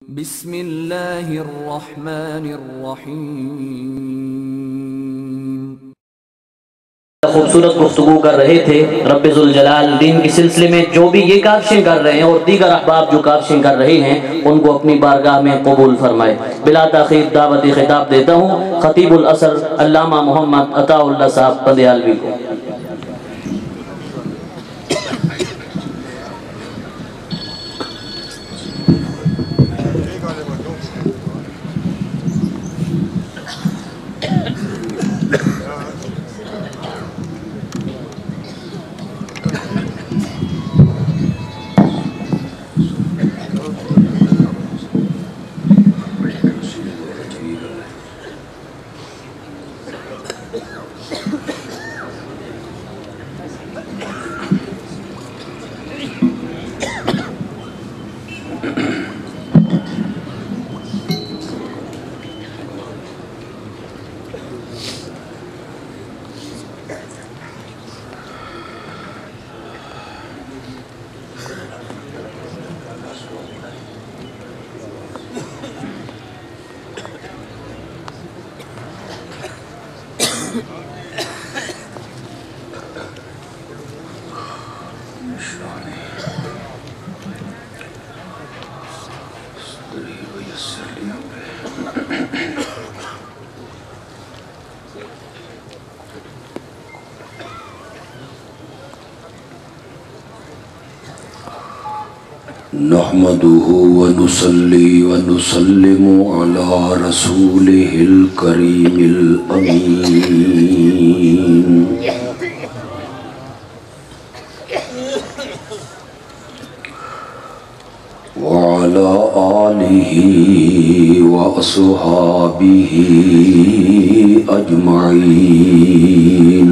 बिस्मिल्लाहिर्रहमानिर्रहीम। खूबसूरत गुफ्तगू कर रहे थे। रब्बे ज़ुल जलाल दीन के सिलसिले में जो भी ये काविशें कर रहे हैं और दीगर अहबाब जो काविशें कर रहे हैं उनको अपनी बारगाह में कबूल फरमाए। बिला ताखीर दावती खिताब देता हूँ खतीबुल असर अल्लामा मोहम्मद अताउल्लाह साहब बंदियालवी को। नहमदुहु व नुसल्ली व नुसल्लिमु अला रसूलिहिल करीमिल अमीन। व अला आलिहि व अस्हाबिहि अजमाइन।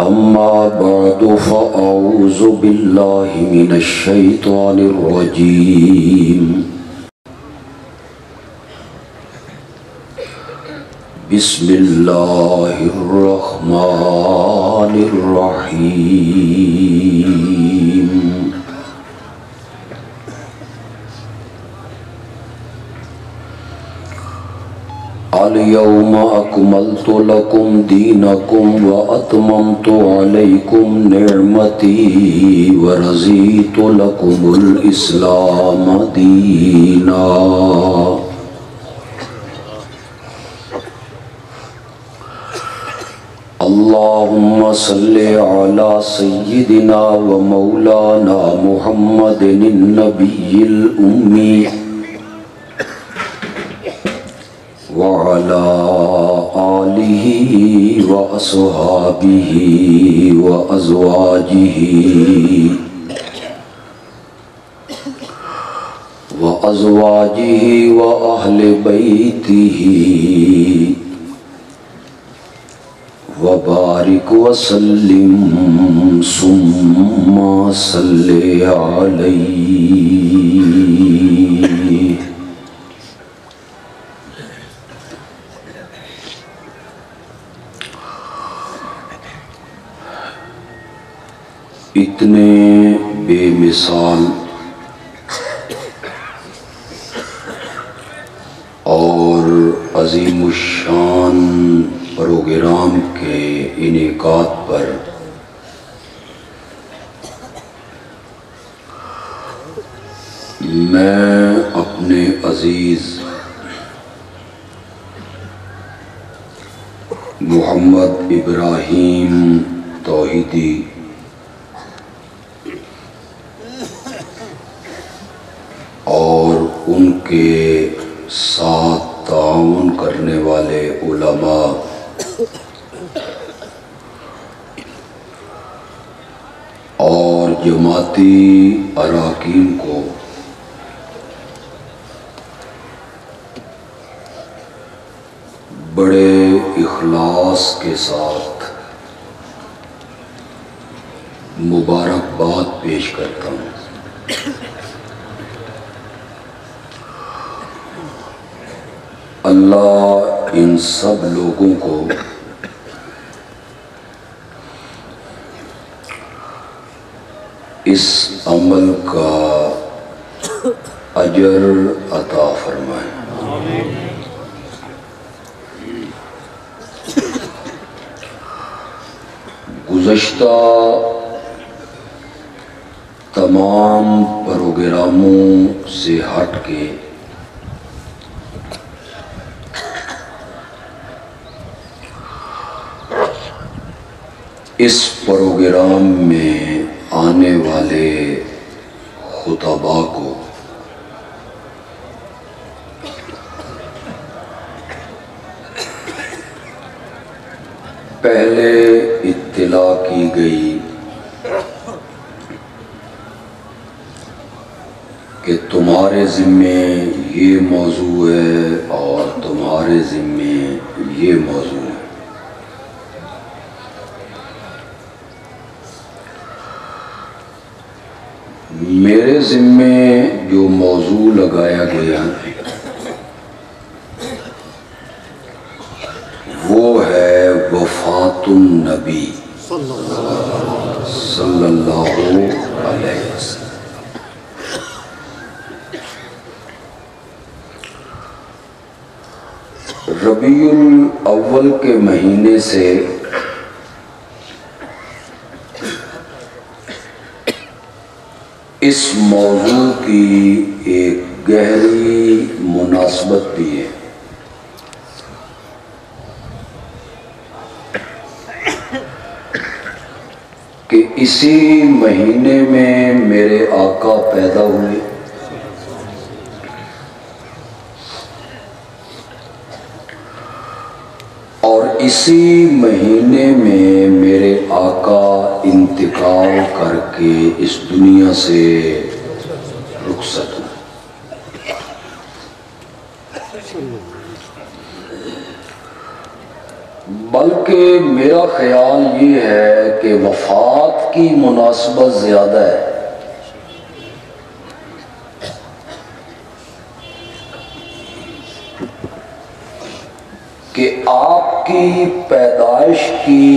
अम्मा बअदु फ़अऊज़ु बिल्लाहि मिनश शैतानिर रजीम। बिस्मिल्लाहिर रहमानिर रहीम। अल-यौमा अकमलतु लकुम दीनकुम व अतममतु अलैकुम निअमती व रज़ीतु लकुमुल इस्लाम दीना। अल्लाहुम्मा सल्लि अला सय्यिदिना व मौलाना मुहम्मदिन नबिय्यिल उम्मी व अला आलिहि व अस्हाबिहि व अज़वाजिहि व अहले बैतिहि व बारिक व सल्लिम सुम्मा सल्लि अलैहि। इतने बेमिसाल और अज़ीमुश्शान प्रोग्राम के इनेकाद पर मैं अपने अजीज़ मोहम्मद इब्राहीम तौहीदी और उनके साथ ताउन करने वाले उलमा और जमाती अराकीन को बड़े इखलास के साथ मुबारकबाद पेश करता हूँ। अल्लाह इन सब लोगों को इस अमल का अजर अता फरमाए। गुज़श्ता तमाम प्रोग्रामों से हट के इस प्रोग्राम में आने वाले खुतबा को पहले इत्तला की गई कि तुम्हारे ज़िम्मे ये मौजू है और तुम्हारे ज़िम्मे ये मौजू है। मेरे ज़िम्मे जो मौजू लगाया गया वो है वफ़ातुन नबी सल्लल्लाहु अलैहि वसल्लम। रबीउल अव्वल के महीने से इस मौजू की एक गहरी मुनासबत भी है कि इसी महीने में मेरे आका पैदा हुए और इसी महीने में मेरे आका इंतकाल करके इस दुनिया से रुखसत हुए। बल्कि मेरा ख्याल ये है कि वफात की मुनासबत ज़्यादा है कि आपकी पैदाइश की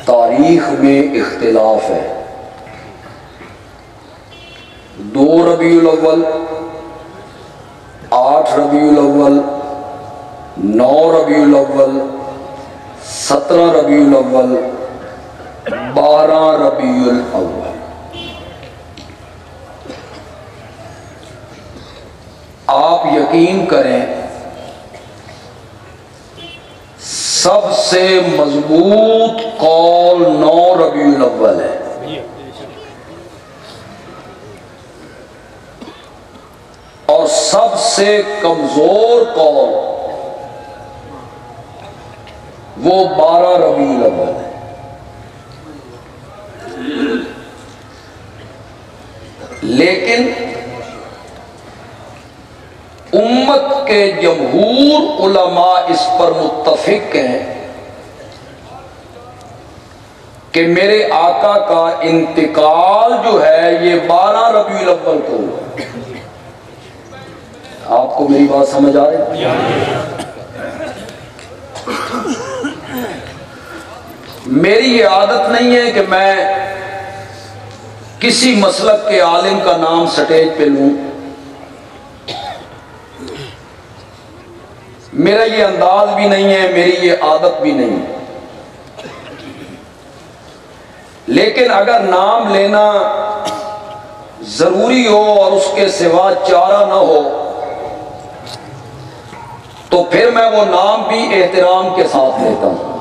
तारीख में इख्तिलाफ है। 2 रबीउल अव्वल, 8 रबीउल अव्वल, 9 रबीउल अव्वल, 17 रबीउल अव्वल, 12 रबीउल अव्वल। आप यकीन करें सबसे मजबूत कौल 9 रबीउल अव्वल है और सबसे कमजोर कौल वो 12 रबीउल अव्वल है। लेकिन उम्मत के जमहूर उलमा इस पर मुत्तफिक हैं कि मेरे आका का इंतकाल जो है ये 12 रबीउल अव्वल को हुआ। आपको मेरी बात समझ आ रही है? मेरी ये आदत नहीं है कि मैं किसी मसलक के आलिम का नाम स्टेज पे लूं। मेरा ये अंदाज भी नहीं है, मेरी ये आदत भी नहीं। लेकिन अगर नाम लेना जरूरी हो और उसके सिवा चारा ना हो तो फिर मैं वो नाम भी एहतराम के साथ लेता हूं।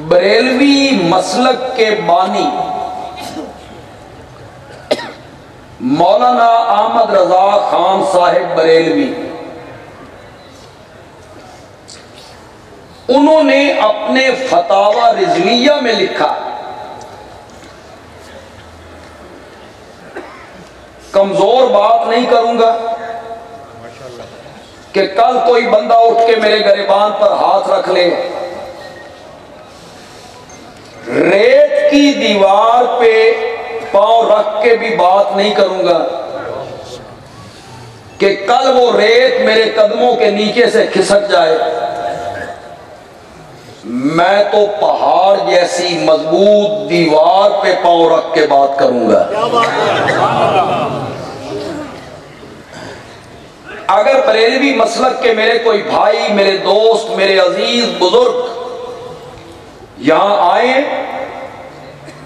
बरेलवी मसलक के बानी मौलाना अहमद रजा खान साहिब बरेलवी, उन्होंने अपने फतावा रिजविया में लिखा, कमजोर बात नहीं करूंगा कि कल कोई बंदा उठ के मेरे गिरबान पर हाथ रख ले। रेत की दीवार पे पांव रख के भी बात नहीं करूंगा कि कल वो रेत मेरे कदमों के नीचे से खिसक जाए। मैं तो पहाड़ जैसी मजबूत दीवार पे पांव रख के बात करूंगा। अगर बरेलवी मसलक के मेरे कोई भाई, मेरे दोस्त, मेरे अजीज बुजुर्ग यहां आए,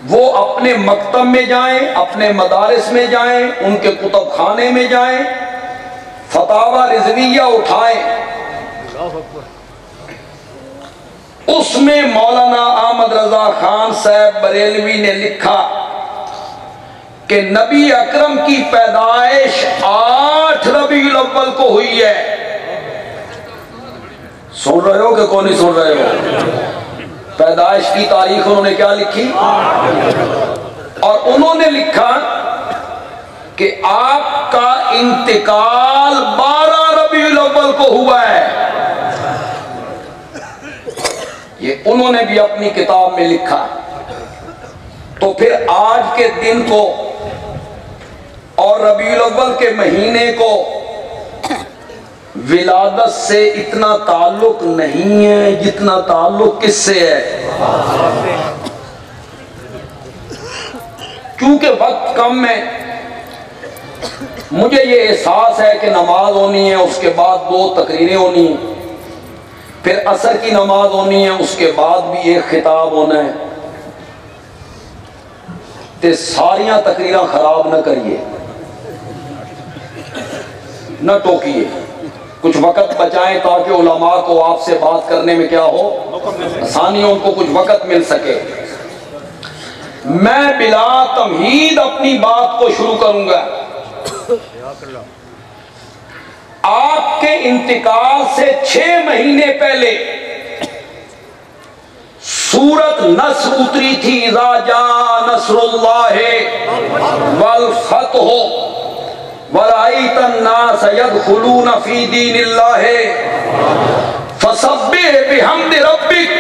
वो अपने मकतब में जाएं, अपने मदारिस में जाएं, उनके कुतुब खाने में जाएं, फतावा रिजविया उठाएं, उसमें मौलाना अहमद रजा खान साहब बरेलवी ने लिखा कि नबी अकरम की पैदाइश 8 रबीउल अव्वल को हुई है। सुन रहे हो कि कौन नहीं सुन रहे हो? पैदाइश की तारीख उन्होंने क्या लिखी? और उन्होंने लिखा कि आपका इंतकाल 12 रबीउल अव्वल को हुआ है। ये उन्होंने भी अपनी किताब में लिखा। तो फिर आज के दिन को और रबीउल अव्वल के महीने को विलादत से इतना ताल्लुक नहीं है जितना ताल्लुक किससे है? क्योंकि वक्त कम है। मुझे ये एहसास है कि नमाज होनी है, उसके बाद 2 तकरीरें होनी है, फिर असर की नमाज होनी है, उसके बाद भी एक खिताब होना है। ते सारियां तकरीरें खराब न करिए, न टोकिए, कुछ वक्त बचाएं ताकि उलमा को आपसे बात करने में क्या हो, आसानी हो, उनको कुछ वक्त मिल सके। मैं बिला तमहीद अपनी बात को शुरू करूंगा। आपके इंतकाल से 6 महीने पहले सूरत नस्र उतरी थी, इज़ा जा नस्रुल्लाहि वल फतहु वराइतन नास यदखुलून फी दीनिल्लाहि फसब्बिह बिहम्दि रब्बिक।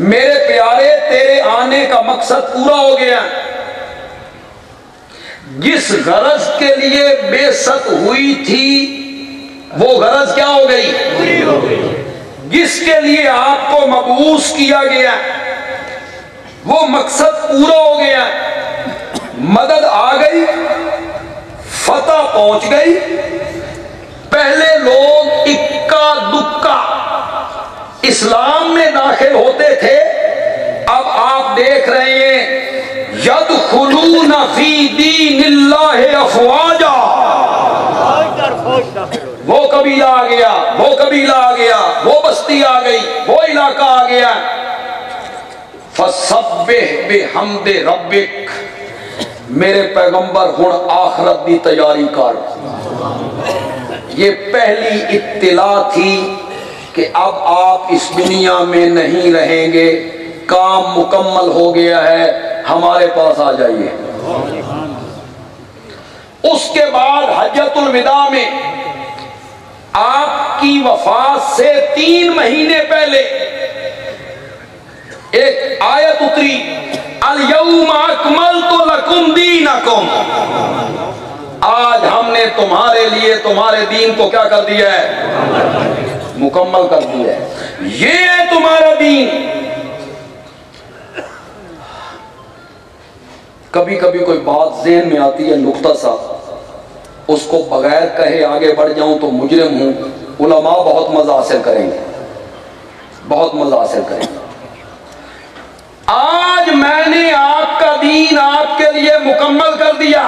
मेरे प्यारे, तेरे आने का मकसद पूरा हो गया। जिस गरज के लिए बेसत हुई थी वो गरज क्या हो गई? पूरी हो गई। जिसके लिए आपको मबूस किया गया वो मकसद पूरा हो गया। मदद आ गई, फतह पहुंच गई। पहले लोग इक्का दुक्का इस्लाम में दाखिल होते थे, अब आप देख रहे हैं यदखुलून फी दीनिल्लाहि अफवाजा। वो कबीला आ गया, वो कबीला आ गया, वो बस्ती आ गई, वो इलाका आ गया। फसब्बिह बिहम्दि रब्बिक। मेरे पैगंबर हुण आखरत की तैयारी कर। ये पहली इत्तिला थी कि अब आप इस दुनिया में नहीं रहेंगे, काम मुकम्मल हो गया है, हमारे पास आ जाइए। उसके बाद हज्जतुल विदा में आपकी वफात से 3 महीने पहले एक आयत उतरी, अल यौमा अकमलतु लकुम दीनकुम। आज हमने तुम्हारे लिए तुम्हारे दीन को क्या कर दिया है? मुकम्मल कर दिया है। ये है तुम्हारा दीन। कभी कभी कोई बात ज़हन में आती है नुक्ता सा, उसको बगैर कहे आगे बढ़ जाऊं तो मुजरिम हूं। उलमा बहुत मजा हासिल करेंगे, बहुत मजा हासिल करेंगे। आज मैंने आपका दीन आपके लिए मुकम्मल कर दिया।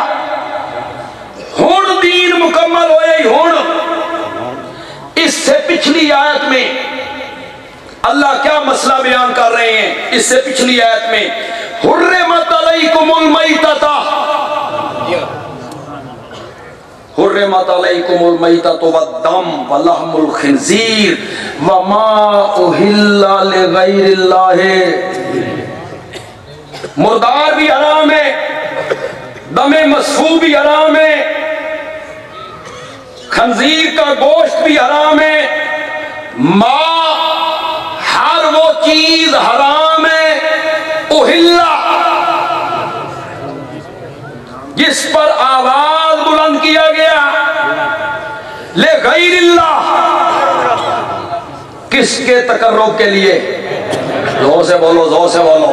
हुण दीन मुकम्मल होए ही हुण। इससे पिछली आयत में अल्लाह क्या मसला बयान कर रहे हैं? इससे पिछली आयत में हुर्रिमत अलैकुमुल मैतता, हुर्रिमत अलैकुमुल मैततु वद्दम वलहमुल खिंजीर वमा उहिल्ला लिगैरिल्लाहि। मुर्दार भी हराम है, दमे मसफू भी हराम है, खंजीर का गोश्त भी हराम है। माँ हर वो चीज हराम है उहिल्ला, जिस पर आवाज बुलंद किया गया ले गैरिल्लाह, किसके तकर्रुब के लिए? जोर से बोलो, जोर से बोलो,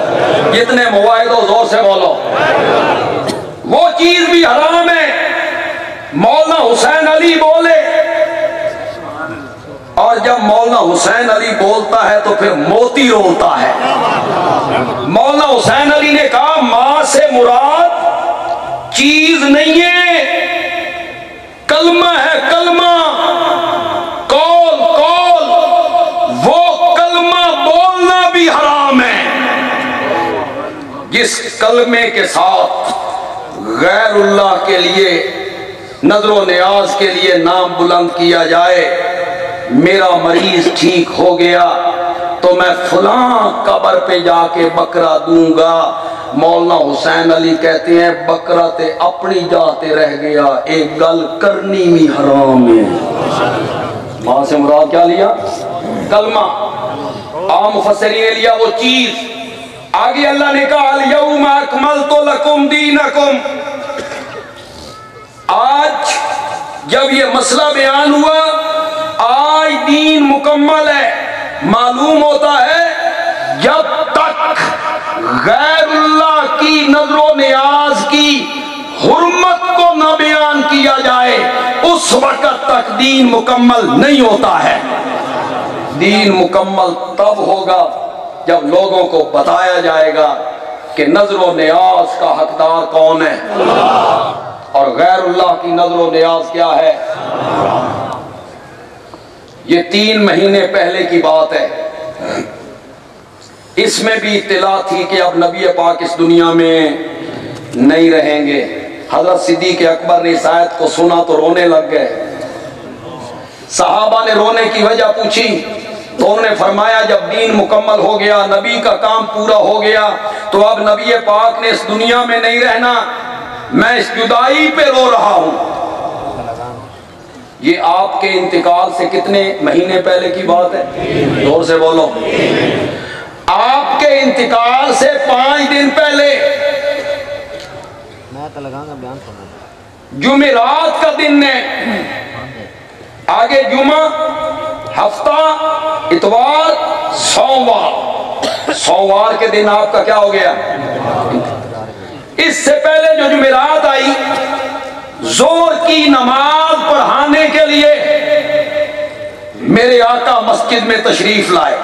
जितने मुवाहिदो जोर से बोलो। वो चीज भी हराम है। मौलाना हुसैन अली बोले, और जब मौलाना हुसैन अली बोलता है तो फिर मोती रोता है। मौलाना हुसैन अली ने कहा मां से मुराद चीज नहीं है, कलमा है, कलमा, कौल, कौल। वो कलमा बोलना भी हराम है। जिस कलमे के साथ गैरुल्लाह के लिए, नजरो नियाज के लिए नाम बुलंद किया जाए, मेरा मरीज ठीक हो गया तो मैं फलां कब्र पे जाके बकरा दूंगा। मौलाना हुसैन अली कहते हैं बकरा ते अपनी जाते रह गया, एक गल करनी भी हराम है। वहां से मुराद क्या लिया? कलमा। आम मुफस्सिरीन ने लिया वो चीज। आगे अल्लाह ने कहा अल यौमा अकमलतु लकुम दीनकुम। आज जब ये मसला बयान हुआ, आज दीन मुकम्मल है। मालूम होता है जब तक गैरुल्लाह की नजरो नियाज की हुर्मत को न बयान किया जाए, उस वक्त तक दीन मुकम्मल नहीं होता है। दीन मुकम्मल तब होगा जब लोगों को बताया जाएगा कि नजरो नियाज का हकदार कौन है और गैरुल्लाह की नजरो नियाज क्या है। ये 3 महीने पहले की बात है। इसमें भी इत्तिला थी कि अब नबी पाक इस दुनिया में नहीं रहेंगे। हजरत सिद्दीक अकबर ने इस आयत को सुना तो रोने लग गए। सहाबा ने रोने की वजह पूछी तो उन्होंने फरमाया जब दीन मुकम्मल हो गया, नबी का काम पूरा हो गया, तो अब नबी पाक ने इस दुनिया में नहीं रहना। मैं इस जुदाई पे रो रहा हूं। ये आपके इंतकाल से कितने महीने पहले की बात है? जोर से बोलो। आपके इंतकाल से 5 दिन पहले जुमेरात का दिन है। आगे जुमा, हफ्ता, इतवार, सोमवार। सोमवार के दिन आपका क्या हो गया? इससे पहले जो जुमेरात आई, जोर की नमाज पढ़ाने के लिए मेरे आका मस्जिद में तशरीफ लाए।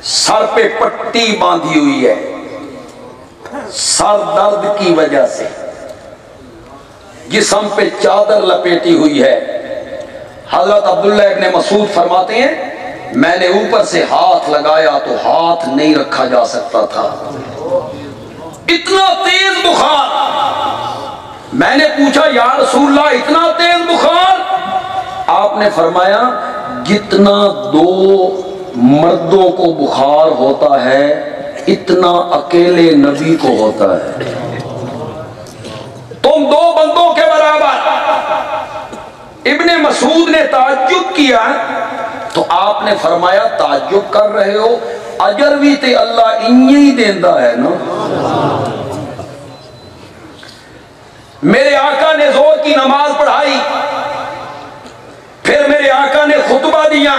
सर पे पट्टी बांधी हुई है, सर दर्द की वजह से, जिस्म पे चादर लपेटी हुई है। हजरत अब्दुल्लाह इब्ने मसूद फरमाते हैं मैंने ऊपर से हाथ लगाया तो हाथ नहीं रखा जा सकता था, इतना तेज बुखार। मैंने पूछा या रसूलल्लाह इतना तेज बुखार? आपने फरमाया जितना 2 मर्दों को बुखार होता है इतना अकेले नबी को होता है। तुम 2 बंदों के बराबर। इब्ने मसूद ने ताज्जुब किया तो आपने फरमाया ताज्जुब कर रहे हो, अजर भी ते अल्लाह इंज ही देता है ना। मेरे आका ने जोर की नमाज पढ़ाई, फिर मेरे आका ने खुतबा दिया।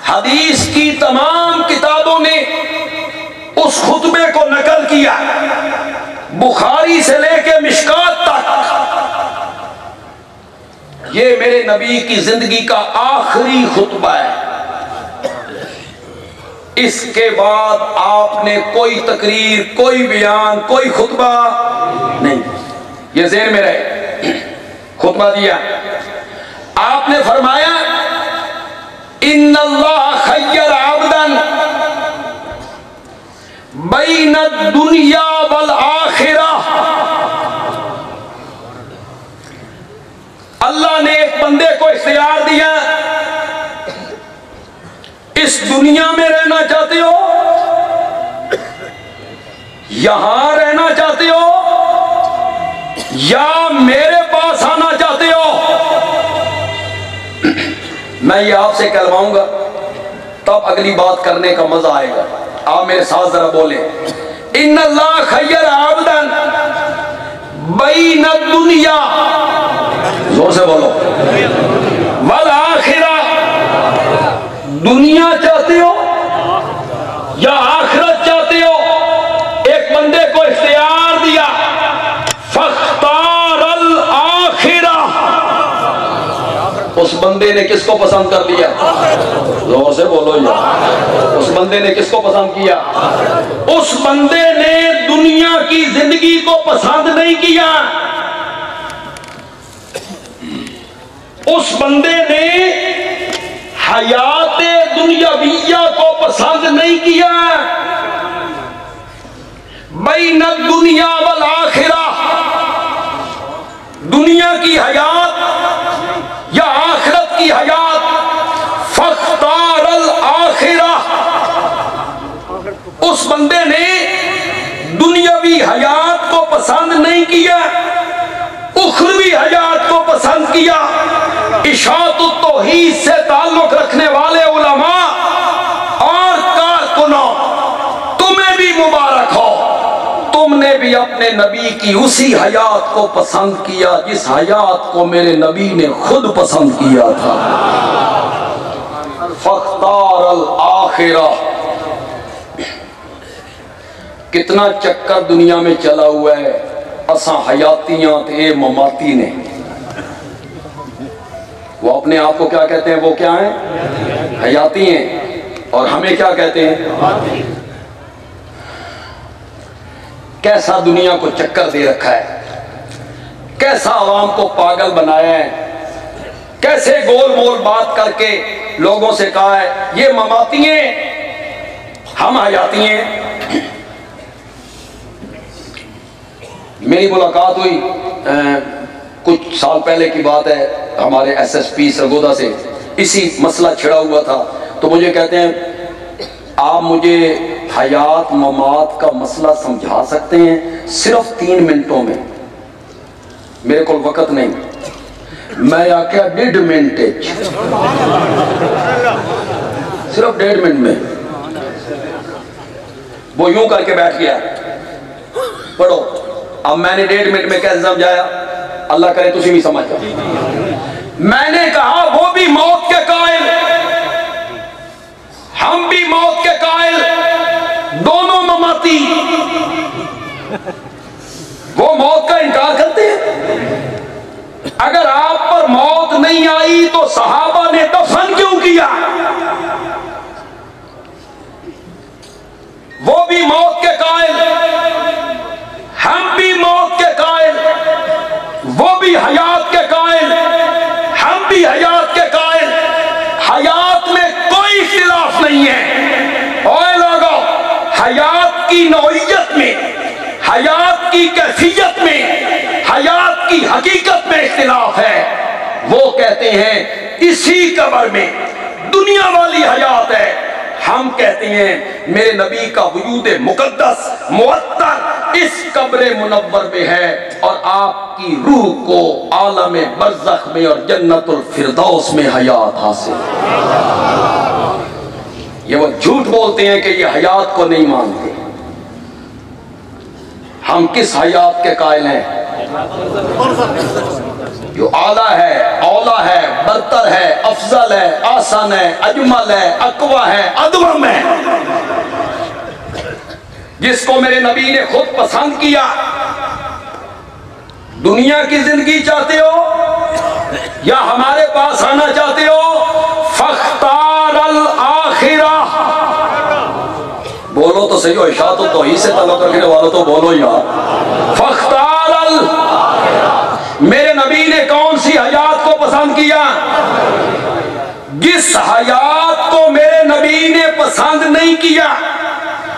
हदीस की तमाम किताबों ने उस खुतबे को नकल किया, बुखारी से लेके मिशकात तक। ये मेरे नबी की जिंदगी का आखिरी खुतबा है। इसके बाद आपने कोई तकरीर, कोई बयान, कोई खुतबा नहीं। ये ज़हन में रहे। खुतबा दिया, आपने फरमाया इन्नल्लाह खय्यर अब्दन बैन दुनिया वल आखिरह। अल्लाह ने एक बंदे को इख्तियार दिया, इस दुनिया में रहना चाहते हो, यहां रहना चाहते हो, या मेरे पास आना चाहते हो? मैं ये आपसे कहलवाऊंगा तब अगली बात करने का मजा आएगा। आप मेरे साथ जरा बोले इन्नल्लाह खय्यर अब्दन बैन दुनिया, जोर से बोलो, वल आखिरा, दुनिया चाहते हो या आखिरत चाहते हो? एक बंदे को इख्तियार दिया, फख्तारल आखिरा। उस बंदे ने किसको पसंद कर लिया? जोर से बोलो यार। उस बंदे ने किसको पसंद किया? उस बंदे ने दुनिया की जिंदगी को पसंद नहीं किया। उस बंदे ने हयात दुनियाविया को पसंद नहीं किया। बैन दुनिया वल आखिरा, दुनिया की हयात या आखिरत की हयात, फख्तारल आखिरा। उस बंदे ने दुनियावी हयात को पसंद नहीं किया, उखरवी हयात को पसंद किया। इशाअतुत तौहीद से ताल्लुक रखने वाले उलमा और कारकुनों, तुम्हें भी मुबारक हो, तुमने भी अपने नबी की उसी हयात को पसंद किया जिस हयात को मेरे नबी ने खुद पसंद किया था। फख्तारल आखिरा। कितना चक्कर दुनिया में चला हुआ है। असा हयातियां ते ममाती ने, वो अपने आप को क्या कहते हैं? वो क्या है? हयाती हैं। और हमें क्या कहते हैं? कैसा दुनिया को चक्कर दे रखा है, कैसा आवाम को पागल बनाया है, कैसे गोल मोल बात करके लोगों से कहा है ये ममाती हैं, हम हयाती हैं। मेरी मुलाकात हुई कुछ साल पहले की बात है, हमारे SSP सरगोदा से इसी मसला छिड़ा हुआ था। तो मुझे कहते हैं आप मुझे हयात ममात का मसला समझा सकते हैं सिर्फ 3 मिनटों में? मेरे को वक्त नहीं। मैं आख्या 1.5 मिनट, सिर्फ 1.5 मिनट में। वो यूं करके बैठ गया, पढ़ो। अब मैंने 1.5 मिनट में कैसे समझाया? अल्लाह करे तुसी भी समझ जाओ। मैंने कहा वो भी मौत के कायल, हम भी मौत के कायल, दोनों ममाती। वो मौत का इनकार करते हैं। अगर आप पर मौत नहीं आई तो सहाबा ने दफन क्यों किया? वो भी मौत के कायल, हम भी मौत के कायल। वो भी हयात के कायल, हम भी हयात के कायल। हयात में कोई खिलाफ नहीं है। ओए लोगों, हयात की नौइयत में, हयात की कैफियत में, हयात की हकीकत में इख्तिलाफ है। वो कहते हैं इसी कब्र में दुनिया वाली हयात है, हम कहते हैं मेरे नबी का वजूद मुकद्दस मुअत्तर इस कब्र मुनव्वर में है, और आपकी रूह को आलम बरज़ख में और जन्नतुल फिरदौस में हयात हासिल। ये वो झूठ बोलते हैं कि ये हयात को नहीं मानते। हम किस हयात के कायल हैं? जो आला है, औला है, बरतर है, अफजल है, आसान है, अजमल है, अकवा है, अदवम है, जिसको मेरे नबी ने खुद पसंद किया। दुनिया की जिंदगी चाहते हो या हमारे पास आना चाहते हो? फख्तारल आखिरा। बोलो तो सही हो, इशाअतुत तौहीद से ताल्लुक रखने वालों तो बोलो यार। फख्तारल, मेरे नबी ने कौन सी हयात को पसंद किया? जिस हयात को मेरे नबी ने पसंद नहीं किया,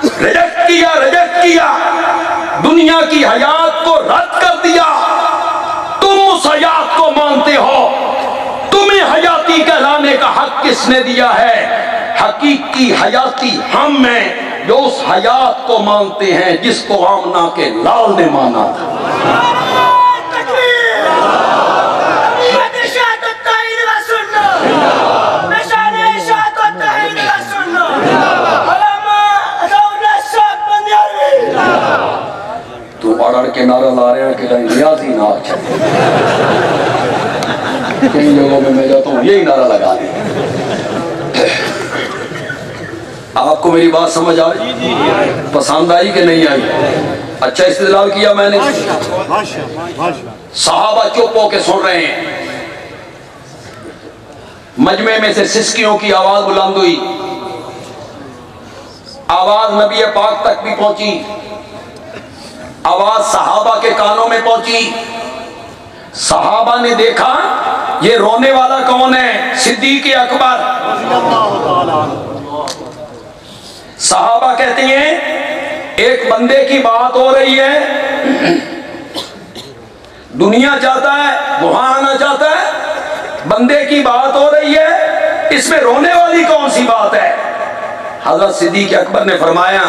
रिजेक्ट किया, रिजेक्ट किया, दुनिया की हयात को रद्द कर दिया, तुम उस हयात को मानते हो। तुम्हें हयाती कहलाने का हक किसने दिया है? हकीकी हयाती हम हैं, जो उस हयात को मानते हैं जिसको आमना के लाल ने माना था। तू अड़ के नारा ला रहे हैं कि नियाजी ना अच्छा। कई जगहों में मैं जाता हूँ यही नारा लगा दिया। आपको मेरी बात समझ आई? पसंद आई कि नहीं आई? अच्छा इस्तेदलाल किया मैंने। सहाबा चुप होके सुन रहे हैं। मजमे में से सिसकियों की आवाज बुलंद हुई, आवाज नबी पाक तक भी पहुंची, आवाज सहाबा के कानों में पहुंची। सहाबा ने देखा ये रोने वाला कौन है? सिद्दीक अकबर। सहाबा कहते हैं एक बंदे की बात हो रही है, दुनिया चाहता है वहां आना चाहता है, बंदे की बात हो रही है, इसमें रोने वाली कौन सी बात है? हजरत सिद्दीक अकबर ने फरमाया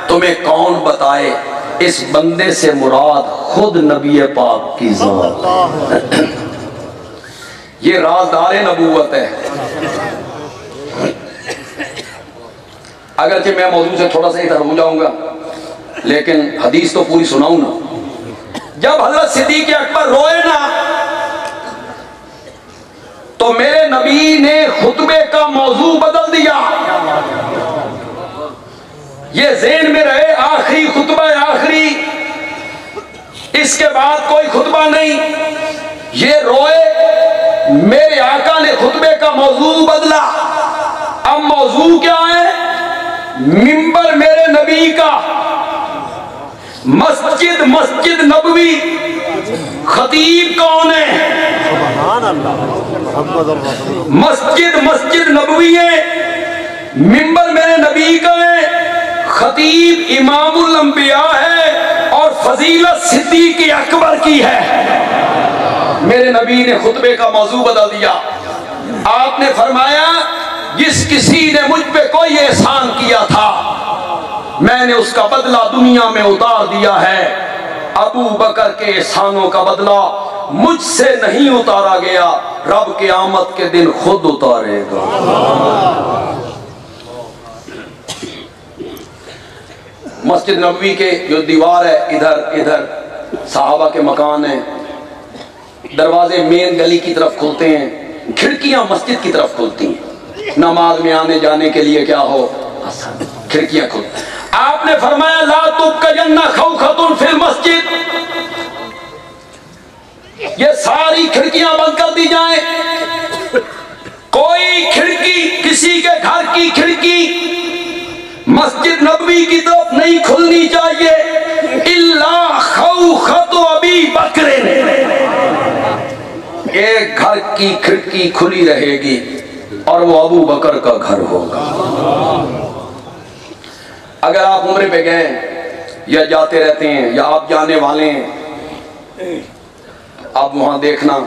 तुम्हें कौन बताए, इस बंदे से मुराद खुद नबी पाक की ज़ात। ये राज़दार नबूवत है। अगरचे मैं मौजूद से थोड़ा सा इधर हो जाऊंगा, लेकिन हदीस तो पूरी सुनाऊं ना। जब हजरत सिद्दीक अकबर रोए ना, तो मेरे नबी ने खुतबे का मौजू बदल दिया। ये ज़हन में रहे आखिरी खुतबा आखिरी, इसके बाद कोई खुतबा नहीं। ये रोए, मेरे आका ने खुतबे का मौजू बदला। अब मौजू क्या है? मिंबर मेरे नबी का, मस्जिद मस्जिद नबवी, खतीब कौन है? मस्जिद मस्जिद नबवी है, मिंबर मेरे नबी का है, खतीब इमामुल अंबिया है और फजीलत सिद्दीक अकबर की है। मेरे नबी ने खुतबे का मौजू बदल दिया। आपने फरमाया जिस किसी ने मुझ पे कोई एहसान किया था, मैंने उसका बदला दुनिया में उतार दिया है। अबू बकर के एहसानों का बदला मुझसे नहीं उतारा गया, रब क़यामत के दिन खुद उतारेगा। मस्जिद नबवी के जो दीवार है, इधर इधर सहाबा के मकान है, दरवाजे मेन गली की तरफ खुलते हैं, खिड़कियां मस्जिद की तरफ खुलती हैं। नमाज में आने जाने के लिए क्या हो, खिड़कियां खुल। आपने फरमाया ला तुबकयन्ना खौखतुन फिल मस्जिद, ये सारी खिड़कियां बंद कर दी जाएं। कोई खिड़की, किसी के घर की खिड़की मस्जिद नबवी की तरफ नहीं खुलनी चाहिए, इल्ला खौखतु अबी बकर। एक घर की खिड़की खुली रहेगी और वो अबू बकर का घर होगा। अगर आप उम्रे पे गए या जाते रहते हैं या आप जाने वाले हैं, आप वहां देखना,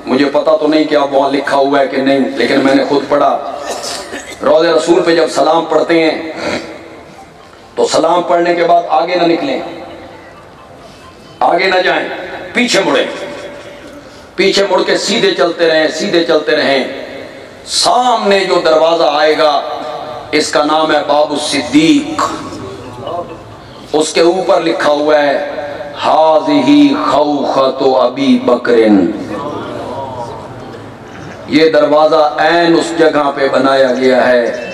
मुझे पता तो नहीं कि आप वहां लिखा हुआ है कि नहीं, लेकिन मैंने खुद पढ़ा। रोज़े रसूल पे जब सलाम पढ़ते हैं तो सलाम पढ़ने के बाद आगे ना निकलें, आगे ना जाएं, पीछे मुड़े, पीछे मुड़ के सीधे चलते रहें, सीधे चलते रहें। सामने जो दरवाजा आएगा इसका नाम है बाबू सिद्दीक, उसके ऊपर लिखा हुआ है हाज़िही खौखतु अबी बकरिन। ये दरवाजा ऐन उस जगह पे बनाया गया है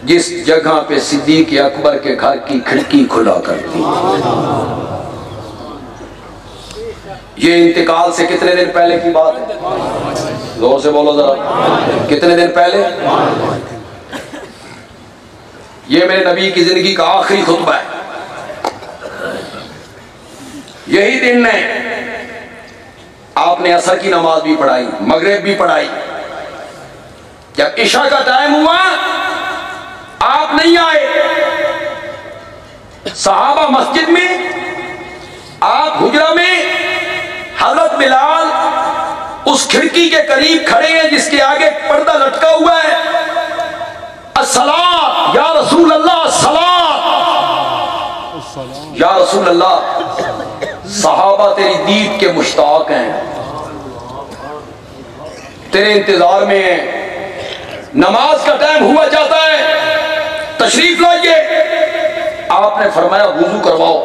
जिस जगह पे सिद्दीक अकबर के घर की खिड़की खुला करती। ये इंतकाल से कितने दिन पहले की बात है? जोर से बोलो जरा, कितने दिन पहले? ये मेरे नबी की जिंदगी का आखिरी खुतबा है। यही दिन है आपने असर की नमाज भी पढ़ाई, मगरिब भी पढ़ाई। जब इशा का टाइम हुआ आप नहीं आए, सहाबा मस्जिद में, आप हुजरा में, हजरत बिलाल उस खिड़की के करीब खड़े हैं जिसके आगे पर्दा लटका हुआ है। अस्सलात या रसूल अल्लाह, अस्सलात या रसूल अल्लाह। सहाबा तेरी दीद के मुश्ताक हैं, तेरे इंतजार में हैं। नमाज का टाइम हुआ जाता है, तशरीफ लाइए। आपने फरमाया वुजू करवाओ,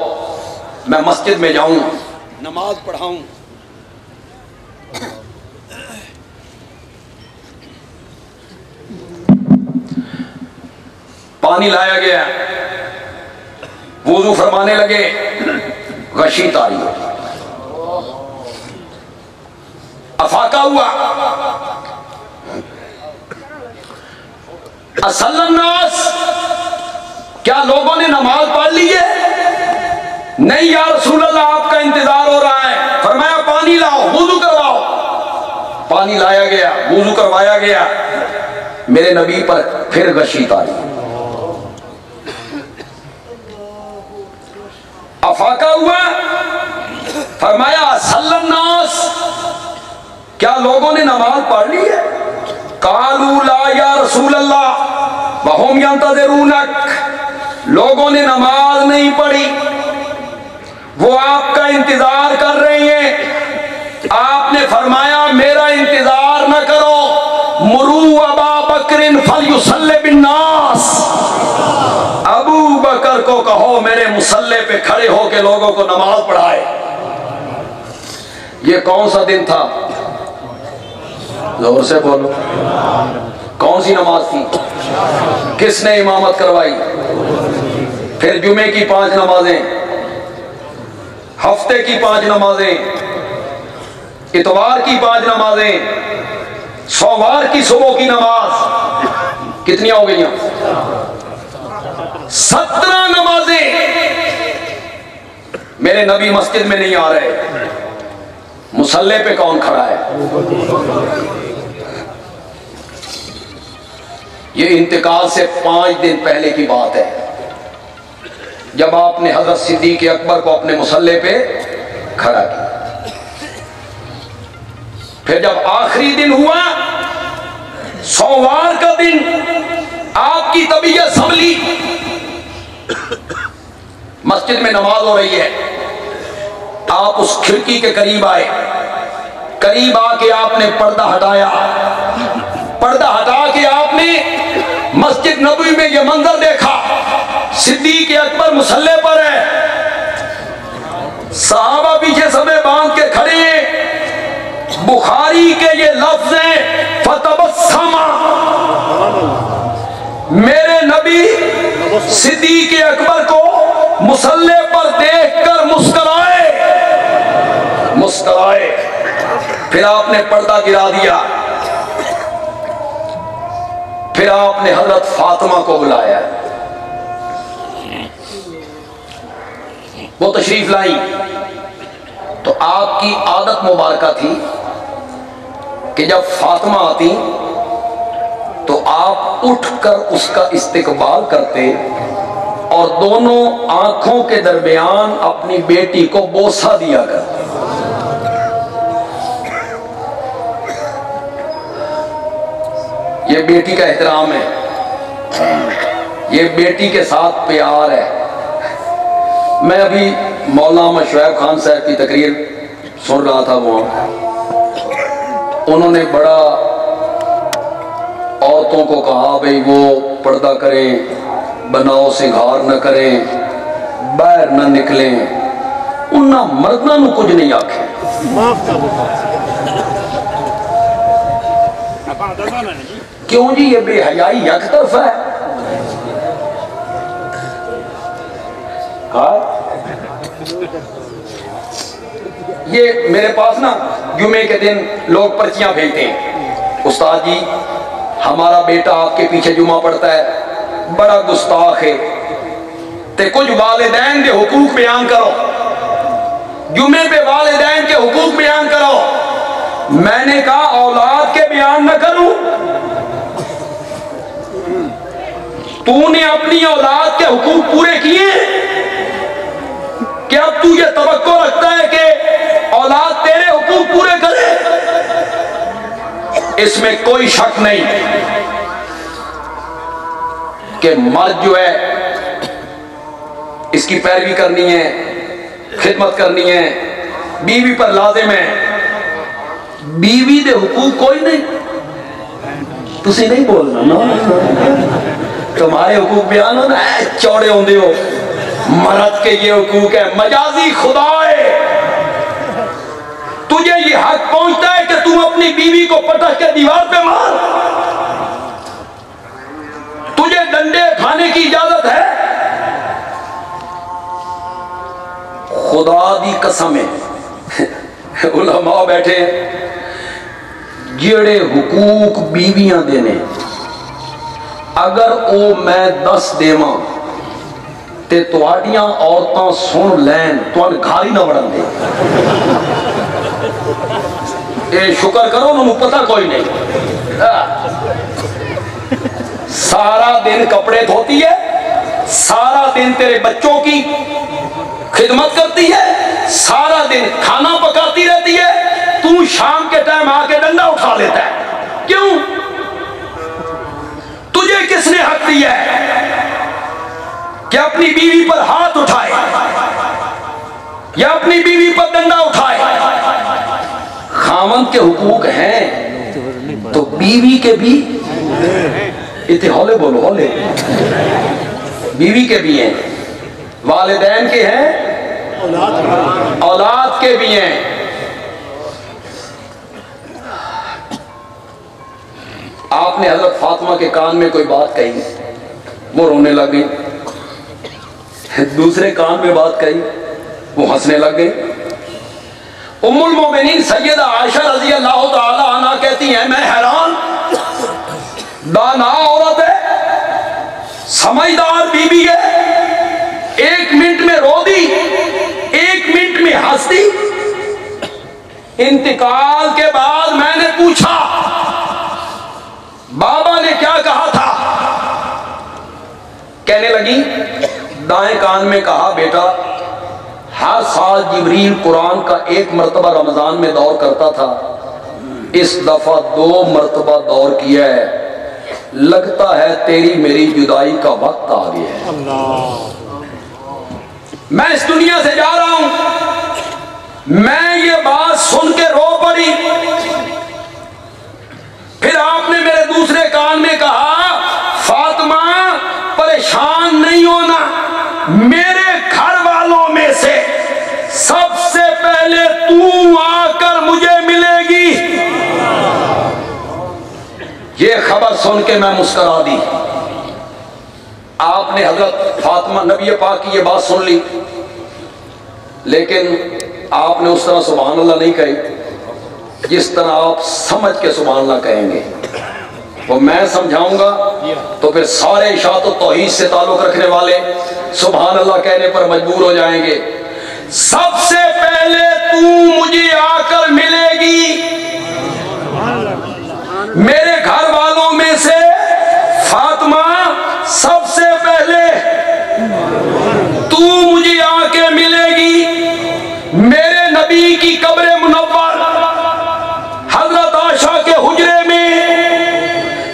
मैं मस्जिद में जाऊं, नमाज पढ़ाऊं। पानी लाया गया, वुजू फरमाने लगे, गशी तारी, अफाका हुआ। असल्लन्नास, क्या लोगों ने नमाज पढ़ ली है? नहीं या रसूल अल्लाह, आपका इंतजार हो रहा है। फरमाया पानी लाओ, वुजू करवाओ। पानी लाया गया, वुजू करवाया गया, मेरे नबी पर फिर गशी तारी, अफाका हुआ। फरमाया असल्लन्नास, क्या लोगों ने नमाज पढ़ ली है? कालू ला या रसूल अल्लाह वहुम यंतज़िरूनक, लोगों ने नमाज नहीं पढ़ी, वो आपका इंतजार कर रहे हैं। आपने फरमाया मेरा इंतजार न करो, मुरू अबा बकरिन फलयुसल्लि बिन्नास, अबू बकर को कहो मेरे मुसल्ले पे खड़े होके लोगों को नमाज पढ़ाए। ये कौन सा दिन था? जोर से बोलो, कौन सी नमाज थी? किसने इमामत करवाई? फिर जुमे की 5 नमाजें, हफ्ते की 5 नमाजें, इतवार की 5 नमाजें, सोमवार की सुबह की नमाज, कितनी हो गई? 17 नमाजें। मेरे नबी मस्जिद में नहीं आ रहे, मुसल्ले पे कौन खड़ा है? ये इंतकाल से 5 दिन पहले की बात है, जब आपने हजरत सिद्दीक अकबर को अपने मुसल्ले पे खड़ा किया। फिर जब आखिरी दिन हुआ, सोमवार का दिन, आपकी तबीयत संभली, मस्जिद में नमाज हो रही है, आप उस खिड़की के करीब आए, करीब आके आपने पर्दा हटाया, पर्दा हटा के आपने मस्जिद नबवी में यह मंजर देखा, सिद्दीक अकबर मुसल्ले पर है, सहाबा पीछे समय बांध के खड़े हैं। बुखारी के ये लफ्ज हैं, फतबस्समा, मेरे नबी सिद्दीक अकबर को मुसल्ले पर देखकर मुस्कुराए, मुस्कुराए। फिर आपने पर्दा गिरा दिया, फिर आपने हजरत फातिमा को बुलाया, वो तशरीफ लाई। तो आपकी आदत मुबारका थी कि जब फातिमा आती तो आप उठकर उसका इस्तकबाल करते और दोनों आंखों के दरमियान अपनी बेटी को बोसा दिया करते। ये बेटी का एहतराम है, ये बेटी के साथ प्यार है। मैं अभी मौलाना शुएब खान साहब की तकरीर सुन रहा था, वहाँ उन्होंने बड़ा औरतों को कहा भाई वो पर्दा करें, बनाओ सिंगार न करें, बाहर न निकलें, उन्ना मर्दां नूं कुछ नहीं आखे। क्यों जी? ये बेहयाई एक तरफ है। ये मेरे पास ना जुमे के दिन लोग पर्चियां भेजते हैं, उस्ताद जी हमारा बेटा आपके पीछे जुमा पढ़ता है, बड़ा गुस्ताख है, ते कुछ वालिदैन के हुकूक बयान करो, जुमे पे वालिदैन के हुकूक बयान करो। मैंने कहा औलाद के बयान न करूं, तूने अपनी औलाद के हुकूक पूरे किए, क्या अब तू ये तवक्को रखता है कि औलाद तेरे हुकूक पूरे करे? इसमें कोई शक नहीं कि मर्द जो है इसकी पैरवी करनी है, खिदमत करनी है, बीवी पर लाजिम है। बीवी दे हुकूक कोई नहीं, तुसी नहीं बोलना ना, तुम्हारे हुकूक बयान होना है, चौड़े होंदे हो। मर्द के ये हुकूक है, मजाजी खुदा है। तुझे ये हक पहुंचता है कि तुम अपनी बीवी को पटक के दीवार पे मार, तुझे डंडे खाने की खुदा दी कसम है उलमा बैठे हैं जेड़े हुकूक बीवियां देने अगर वो मैं 10 देवां ते तुहाडियां औरतां सुन लैन तुहानू घर ही ना वड़न दे। ये शुक्र करो उन्होंने पता कोई नहीं। सारा दिन कपड़े धोती है, सारा दिन तेरे बच्चों की खिदमत करती है, सारा दिन खाना पकाती रहती है, तू शाम के टाइम आके डंडा उठा लेता है। क्यों? तुझे किसने हक दिया है कि अपनी बीवी पर हाथ उठाए या अपनी बीवी पर डंडा उठाए? खामंद के हुकूक हैं तो बीवी के भी, इतने हौले बोलो हौले, बीवी के भी हैं, वालिदैन के हैं, औलाद के भी हैं। आपने हजरत फातिमा के कान में कोई बात कही, वो रोने लग गई। दूसरे कान में बात कही, वो हंसने लग गई। उम्मुल मोमिनीन सैयदा आयशा रज़ी अल्लाह तआला अन्हा कहती हैं, मैं हैरान, दाना औरत है, समझदार बीबी है, 1 मिनट में रो दी, 1 मिनट में हंस दी। इंतकाल के बाद मैंने पूछा बाबा ने क्या कहा था? कहने लगी, दाएं कान में कहा, बेटा हर साल जिब्रील कुरान का 1 मरतबा रमजान में दौर करता था, इस दफा 2 मरतबा दौर किया है, लगता है तेरी मेरी जुदाई का वक्त आ गया है। मैं इस दुनिया से जा रहा हूं। मैं ये बात सुन के रो पड़ी। फिर आपने मेरे दूसरे कान में कहा, फातिमा परेशान नहीं होना, मेरे घर वालों में से सबसे पहले तू आकर मुझे मिलेगी। ये खबर सुन के मैं मुस्कुरा दी। आपने हजरत फातिमा नबी पाक की ये बात सुन ली, लेकिन आपने उस तरह सुभान अल्लाह नहीं कही जिस तरह आप समझ के सुभान अल्लाह कहेंगे। वो मैं समझाऊंगा तो फिर सारे इशाअत व तौहीद से ताल्लुक रखने वाले सुभान अल्लाह कहने पर मजबूर हो जाएंगे। सबसे पहले तू मुझे आकर मिलेगी। मेरे घर वालों में से फातिमा सबसे पहले तू मुझे आके मिलेगी। मेरे नबी की कब्र मुनव्वर हजरत आयशा के हुजरे में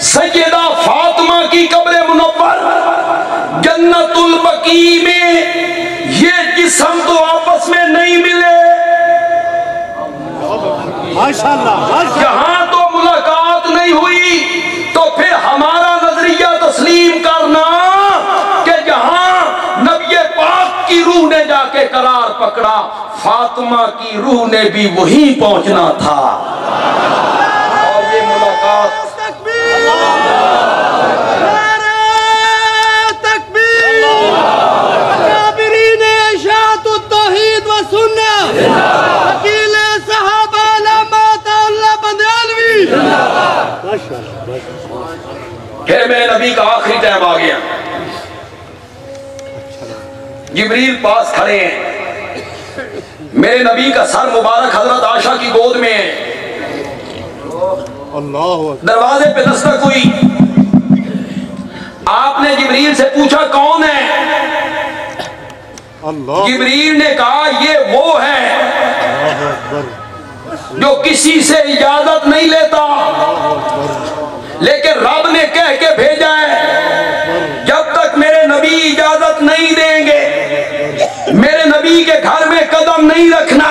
सैयदा फातिमा की कब्र मुनव्वर जन्नतुल बकी में ये जिस्म तो आपस में नहीं मिले। माशाअल्लाह, जहां तो मुलाकात नहीं हुई तो फिर हमारा नजरिया तस्लीम करना कि जहां नबी पाक की रूह ने जाके करार पकड़ा, फातिमा की रूह ने भी वहीं पहुंचना था। और ये मुलाकात फिर मेरे नबी का आखिरी टाइम आ गया। जिब्रील पास खड़े हैं, मेरे नबी का सर मुबारक हजरत आयशा की गोद में है। दरवाजे पे दस्तक हुई। आपने जिब्रील से पूछा कौन है? जिब्रील ने कहा ये वो है जो किसी से इजाजत नहीं लेता, लेकिन रब ने कह के भेजा है जब तक मेरे नबी इजाजत नहीं देंगे मेरे नबी के घर में कदम नहीं रखना।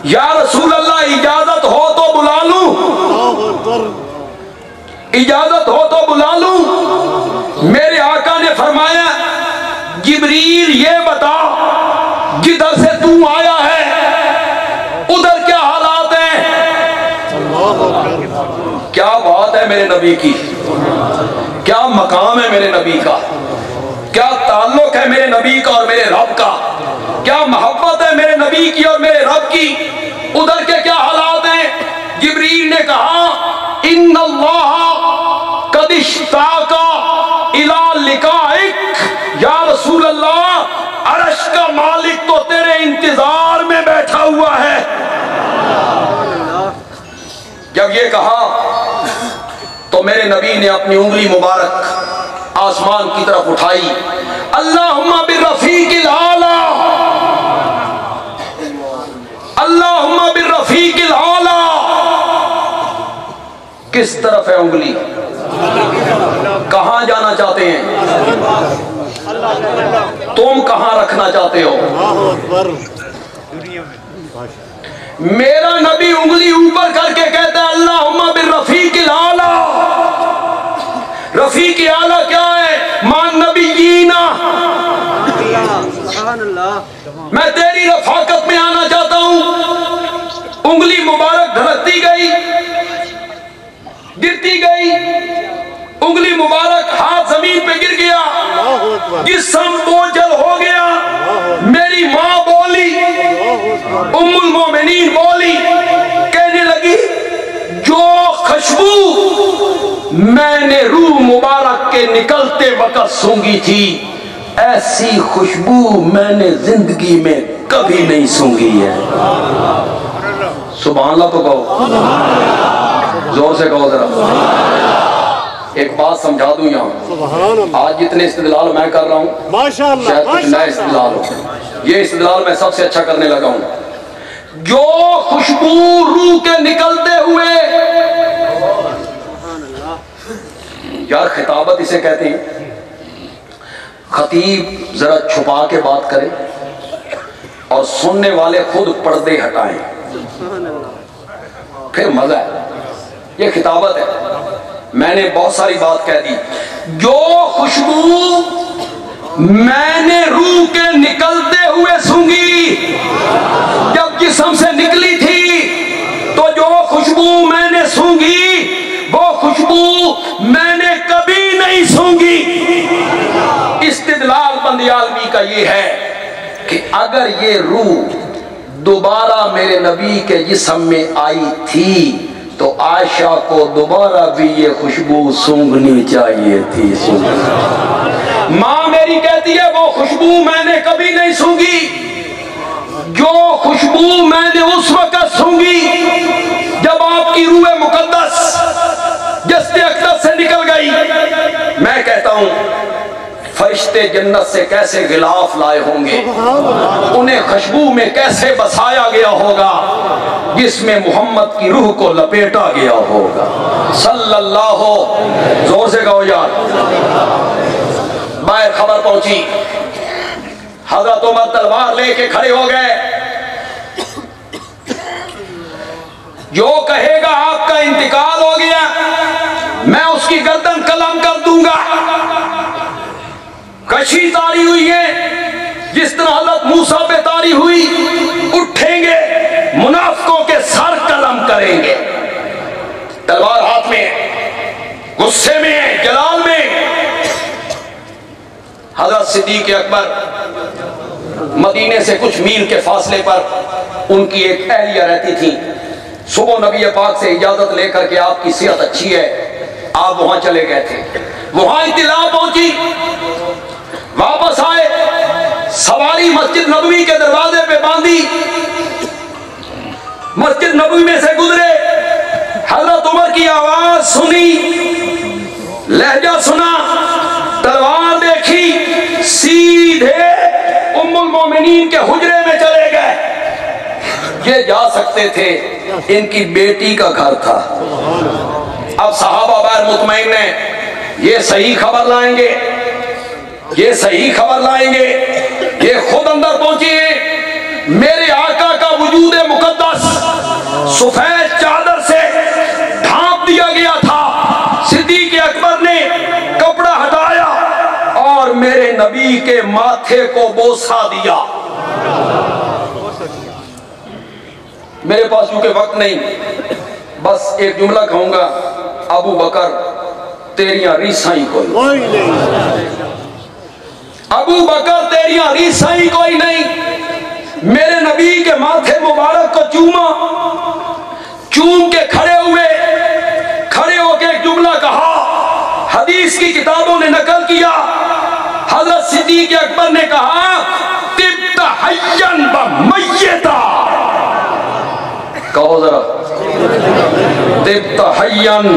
या रसूल अल्लाह इजाजत हो तो बुला लूं, इजाजत हो तो बुला लूं। मेरे आका ने फरमाया जिब्रील ये बता जिधर से तू आया है उधर क्या हालात हैं? क्या बात है मेरे नबी की, क्या मकाम है मेरे नबी का, क्या ताल्लुक है मेरे नबी का और मेरे रब का। क्या मोहब्बत है मेरे नबी की और मेरे रब की। उधर के क्या हालात हैं। जिब्रील ने कहा इन्नल्लाह कद इश्ताका इला लिकाइक या रसूल अल्लाह, अर्श का मालिक तो तेरे इंतजार में बैठा हुआ है। जब ये कहा तो मेरे नबी ने अपनी उंगली मुबारक आसमान की तरफ उठाई, अल्लाहुम्मा बिर्रफीकिल आला, अल्लाहुम्मा बिर्रफीकिल आला। किस तरफ है उंगली, कहां जाना चाहते हैं, तुम कहां रखना चाहते हो। मेरा नबी उंगली ऊपर करके कहता है अल्लाहुम्मा बिर्रफीकिल आला। रफीक आला क्या है, मान नबीयीना, मैं तेरी रफाकत में आना चाहता हूं। उंगली मुबारक धड़कती गई, गिरती गई, उंगली मुबारक हाथ जमीन पे गिर गया, जिस्म बोझल हो गया। मेरी मां बोली, उम्मुल मोमिनीन बोली, कहने लगी जो खुशबू मैंने रूह मुबारक के निकलते वक्त सूंघी थी, ऐसी खुशबू मैंने जिंदगी में कभी नहीं सूंघी है। सुभान अल्लाह तो कहो, जोर से कहो जरा। एक बात समझा दूं, यहाँ आज जितने इस्तेदलाल मैं कर रहा हूँ शायद कुछ नया इस्तेदलाल हो, ये इस्तेदलाल मैं सबसे अच्छा करने लगा हूँ। जो खुशबू रूह के निकलते हुए, यार खिताबत इसे कहते हैं। खतीब जरा छुपा के बात करे और सुनने वाले खुद पर्दे हटाएं, फिर मजा है। ये खिताबत है, मैंने बहुत सारी बात कह दी। जो खुशबू मैंने रूह के निकलते हुए सूंघी, जब जिस्म से निकली थी, तो जो खुशबू मैंने सूंघी वो खुशबू मैंने कभी नहीं सूंघी। इस्तिदलाल बंदियालवी का ये है कि अगर ये रूह दोबारा मेरे नबी के जिस्म में आई थी तो आयशा को दोबारा भी ये खुशबू सूंघनी चाहिए थी। माँ मेरी कहती है वो खुशबू मैंने कभी नहीं सूंघी। जो खुशबू मैंने उस वक्त सूंघी जब आपकी रूह मुकद्दस जस्ते अक़दस से निकल गई। मैं कहता हूं फरिश्ते जन्नत से कैसे गिलाफ लाए होंगे, उन्हें खुशबू में कैसे बसाया गया होगा जिसमें मोहम्मद की रूह को लपेटा गया होगा सल्लल्लाहु। जोर से कहो यार। बाहर खबर पहुंची, हज़रत उमर तलवार लेके खड़े हो गए। जो कहेगा आपका इंतकाल हो गया मैं उसकी गर्दन कलम कर दूंगा। कशी तारी हुई है जिस तरह हज़रत मूसा पे तारी हुई, उठेंगे मुनाफिकों के सर कलम करेंगे। तलवार हाथ में, गुस्से में, जलाल में। हज़रत सिद्दीक़ अकबर मदीने से कुछ मील के फासले पर उनकी एक अहलिया रहती थी। सुबह नबी पाक से इजाजत लेकर के आपकी सेहत अच्छी है, आप वहां चले गए थे। वहां इत्तिला पहुंची, वापस आए, सवारी मस्जिद नबवी के दरवाजे पे बांधी, मस्जिद नबवी में से गुजरे। हज़रत उमर की आवाज सुनी, लहजा सुना, तलवार देखी, सीधे उम्मुल मोमिनीन के हुजरे में चले गए। ये जा सकते थे, इनकी बेटी का घर था। अब सहाबा बैर मुतमईन ने ये सही खबर लाएंगे, ये सही खबर लाएंगे। ये खुद अंदर पहुंची, मेरे आका का वजूद मुकद्दस सफेद चादर से ढांप दिया गया था। सिद्दीक़ अकबर ने कपड़ा हटाया और मेरे नबी के माथे को बोसा दिया। मेरे पास क्योंकि वक्त नहीं, बस एक जुमला कहूंगा, अबू बकर तेरियां रीसा ही कोई नहीं। अबू बकर तेरियां रीसा ही कोई नहीं। मेरे नबी के माथे मुबारक को चूमा, चूम के खड़े हुए, खड़े होके एक जुमला कहा, हदीस की किताबों ने नकल किया। हजरत सिद्दीक अकबर ने कहा, तिब्त हय्यन व मय्यता। कहो जरा, तिब्त हय्यन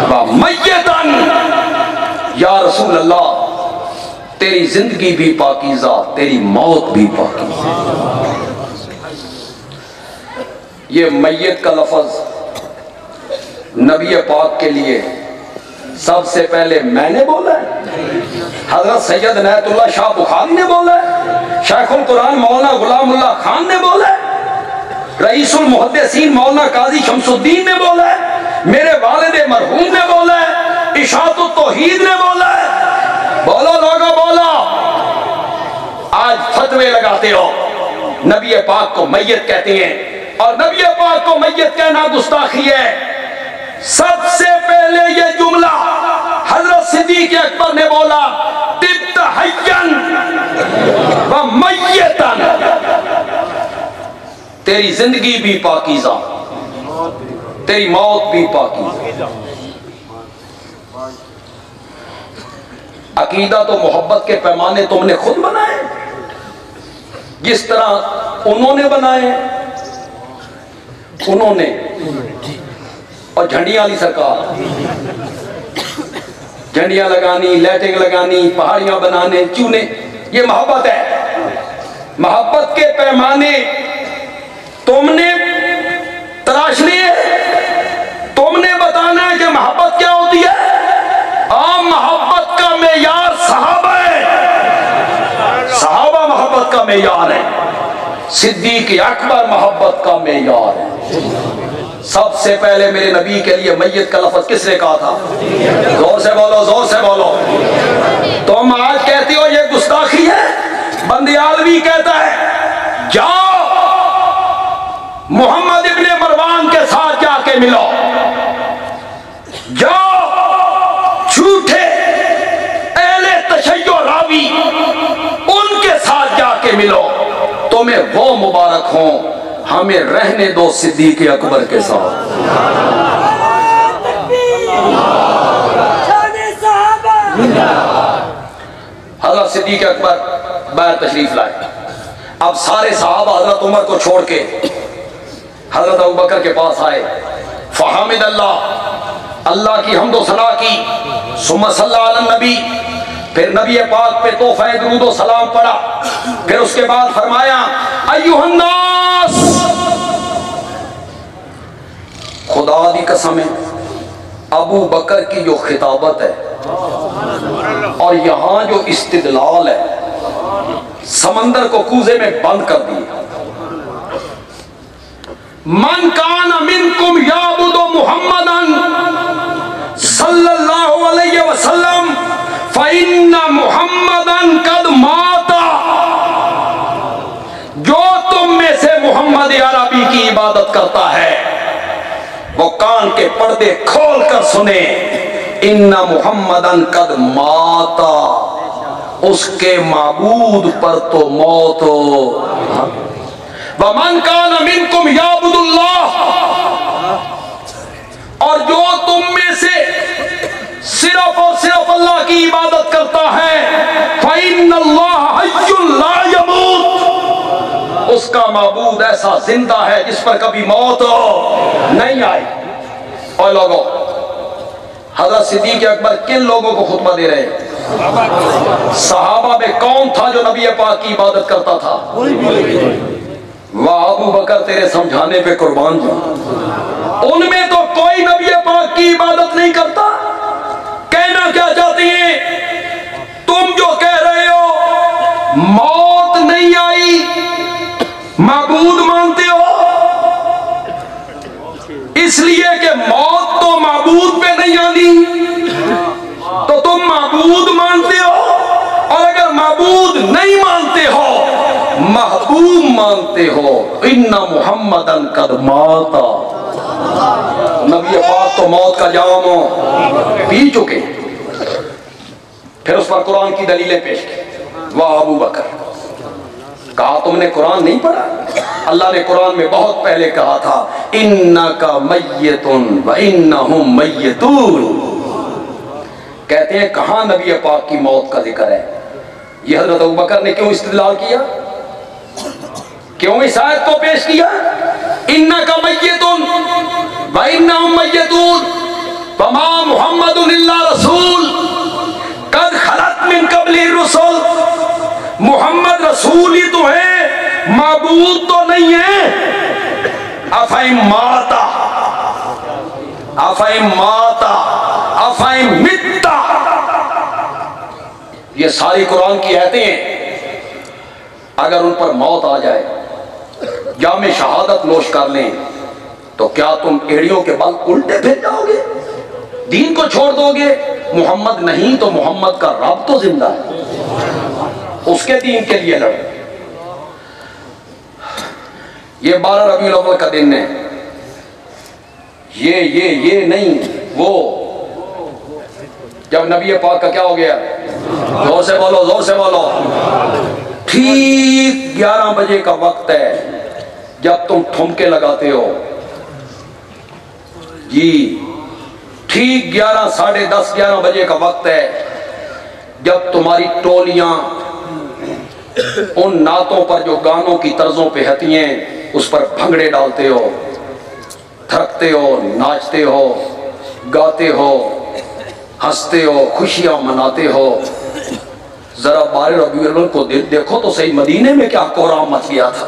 व मय्यतन। या रसूल अल्लाह, तेरी जिंदगी भी पाकीज़ा, तेरी मौत भी पाकीज़ा। ये मय्यत का लफ्ज नबी पाक के लिए सबसे पहले मैंने बोला है, हजरत सैयद इनायतुल्लाह शाह बुखारी ने बोला है, शेखुल कुरान मौलाना गुलामुल्लाह खान ने बोला है, रईसुल मुहद्दिसीन मौलाना काजी शमसुद्दीन ने बोला है, मेरे वालिद मरहूम ने बोला है, इशाअतुत तौहीद ने बोला है। बोलो लोगो बोलो। आज फतवे लगाते हो, नबी पाक को मैयत कहते हैं, और नबी पाक को मैयत कहना गुस्ताखी है। सबसे पहले ये जुमला हजरत सिद्दीक अकबर ने बोला, तिब्त हय्यन व मय्यतन। तेरी जिंदगी भी पाकीज़ा, तेरी मौत भी पाकीज़ा। अकीदा तो मोहब्बत के पैमाने तुमने खुद बनाए, जिस तरह उन्होंने बनाए, उन्होंने और झंडियां वाली सरकार, झंडियां लगानी, लाइटिंग लगानी, पहाड़ियां बनाने, चूने, ये मोहब्बत है। मोहब्बत के पैमाने तुमने तराशने, तुमने बताना है कि मोहब्बत क्या होती है। आम मोहब्बत का मेयार सहाबा है, सहाबा मोहब्बत का मेयार है, सिद्दीक अकबर मोहब्बत का मेयार है। सबसे पहले मेरे नबी के लिए मैयत का लफ्ज किसने कहा था? जोर से बोलो, जोर से बोलो। तुम आज कहती हो ये गुस्ताखी है। बंदियालवी कहता है, जाओ मोहम्मद इब्ने मरवान के साथ जाके मिलो, जाओ झूठे अहले तशय्यो रावी उनके साथ जाके मिलो, तुम्हें वो मुबारक हो, हमें रहने दो सिद्दीक अकबर के साथ। हजरत सिद्दीक अकबर बाहर तशरीफ लाए। अब सारे सहाबा हजरत उमर को छोड़ के हजरत अबू बकर के पास आए। फहमिद अल्लाह, अल्लाह की हम्दो सना की, सुम्मा सल्ला अला नबी, फिर नबी पाक पे तोहफा दुरूद व सलाम पढ़ा। फिर उसके बाद फरमाया, अय्युहन्नास, खुदा दी कसम है, अबू बकर की जो खिताबत है और यहां जो इस्तिदलाल है, समंदर को कूजे में बंद कर दिया। मन कान मिनकुम याबुदु मुहम्मदन सल्लल्लाहु अलैहि वसल्लम फइन्ना मुहम्मदन कद माता। जो तुम में से मोहम्मद अरबी की इबादत करता है, वो कान के पर्दे खोल कर सुने, इन्ना मुहम्मदन कद माता, उसके माबूद पर तो मौत हो। वमन कान मिनकुम याबुदुल्लाह, और जो तुम में से सिर्फ और सिर्फ अल्लाह की इबादत करता है, फइन्नल्लाह हय्युन ला यमूत, उसका माबूद ऐसा जिंदा है जिस पर कभी मौत नहीं आई। और लोगों, हज़रत सिद्दीक अकबर किन लोगों को खुतबा दे रहे हैं? सहाबा में कौन था जो नबी पाक की इबादत करता था? वाह अबू बकर, तेरे समझाने पे कुर्बान जाऊं। उनमें तो कोई नबी पाक की इबादत नहीं करता। कहना क्या चाहती हैं तुम जो कह रहे हो मौत नहीं आई, माबूद मानते हो, इसलिए कि मौत तो माबूद पे नहीं आनी, तो तुम माबूद मानते हो। और अगर माबूद नहीं मानते हो, महबूब मानते हो, इन्ना मुहम्मदन कद माता, नबी पाक तो मौत का जाम पी चुके। फिर उस पर कुरान की दलीलें पेश की। वाह अबू बकर, कहा तुमने कुरान नहीं पढ़ा? अल्लाह ने कुरान में बहुत पहले कहा था, इन्नका मय्यतुन व इन्नहुम मय्यतून। कहते हैं कहां नबी पाक की मौत का जिक्र है? ये हजरत अबू बकर ने क्यों इस्तेदलाल किया, क्यों इस आयत को पेश किया? इन्नका मय्यतुन व इन्नहुम मय्यतून वमा मुहम्मदुन इल्ला रसूल कद खलत मिन क़ब्लिही रुसूल। मोहम्मद रसूल ही तो है, माबूद तो नहीं है। अफ़इम माता अफ़इम माता अफ़इम मित्ता, ये सारी कुरान की आयतें हैं। अगर उन पर मौत आ जाए, जामे शहादत नोश कर लें, तो क्या तुम एड़ियों के बल उल्टे फिर जाओगे? दीन को छोड़ दोगे? मोहम्मद नहीं तो मोहम्मद का रब तो जिंदा है, उसके दीन के लिए लड़ो। ये 12 रबीउल अव्वल का दिन है। ये नहीं, वो जब नबी पाक का क्या हो गया? जोर से बोलो, जोर से बोलो। ठीक 11 बजे का वक्त है जब तुम ठुमके लगाते हो जी। ठीक 11, साढ़े 10, 11 बजे का वक्त है जब तुम्हारी टोलियां उन नातों पर जो गानों की तर्जों पे हती हैं उस पर भंगड़े डालते हो, थरकते हो, नाचते हो, गाते हो, हंसते हो, खुशियां मनाते हो। जरा 12 रबीउल अव्वल को देखो तो सही, मदीने में क्या कोहराम मच गया था।